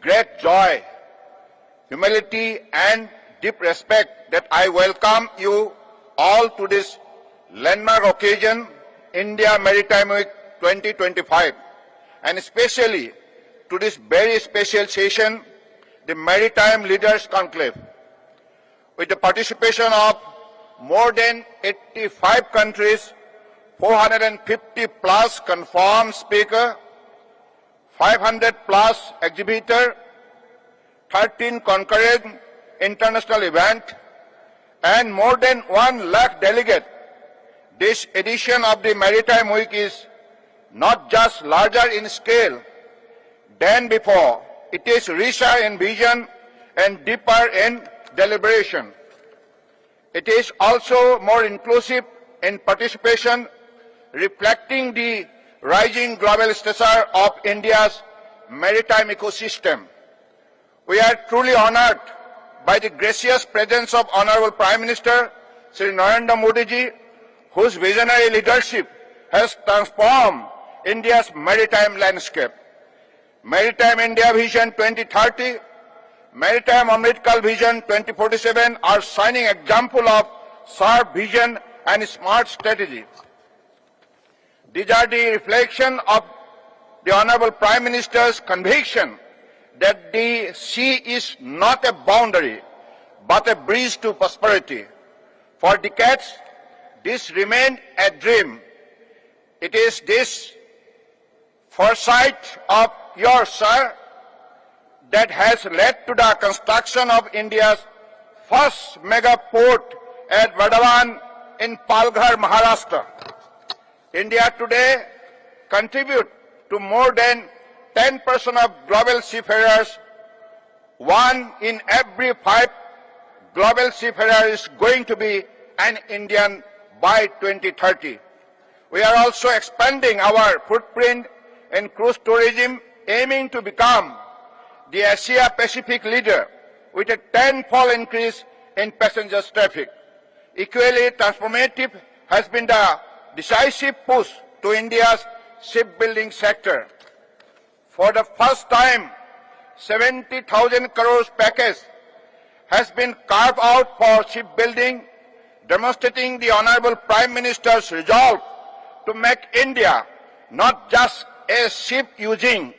great joy, humility, and deep respect that I welcome you all to this landmark occasion, India Maritime Week 2025, and especially to this very special session, the Maritime Leaders Conclave, with the participation of more than 85 countries, 450 plus confirmed speaker, 500 plus exhibitor, 13 concurrent international event, and more than 1 lakh delegate. This edition of the Maritime Week is not just larger in scale than before, it is richer in vision and deeper in deliberation. It is also more inclusive in participation, reflecting the rising global stature of India's maritime ecosystem. We are truly honored by the gracious presence of Honorable Prime Minister Shri Narendra Modi ji, whose visionary leadership has transformed India's maritime landscape. Maritime India Vision 2030, Maritime Amritkal Vision 2047 are shining example of sharp vision and smart strategy. These are the reflection of the Honorable Prime Minister's conviction that the sea is not a boundary, but a bridge to prosperity. For decades, this remained a dream. It is this foresight of yours, sir, that has led to the construction of India's first mega port at Vadhavan in Palghar, Maharashtra. India today contributes to more than 10% of global seafarers. 1 in every 5 global seafarers is going to be an Indian by 2030. We are also expanding our footprint in cruise tourism, aiming to become the Asia-Pacific leader with a 10-fold increase in passengers traffic. Equally transformative has been the decisive push to India's shipbuilding sector. For the first time, 70,000 crores package has been carved out for shipbuilding, demonstrating the Honorable Prime Minister's resolve to make India not just a ship-using,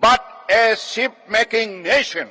but a ship-making nation.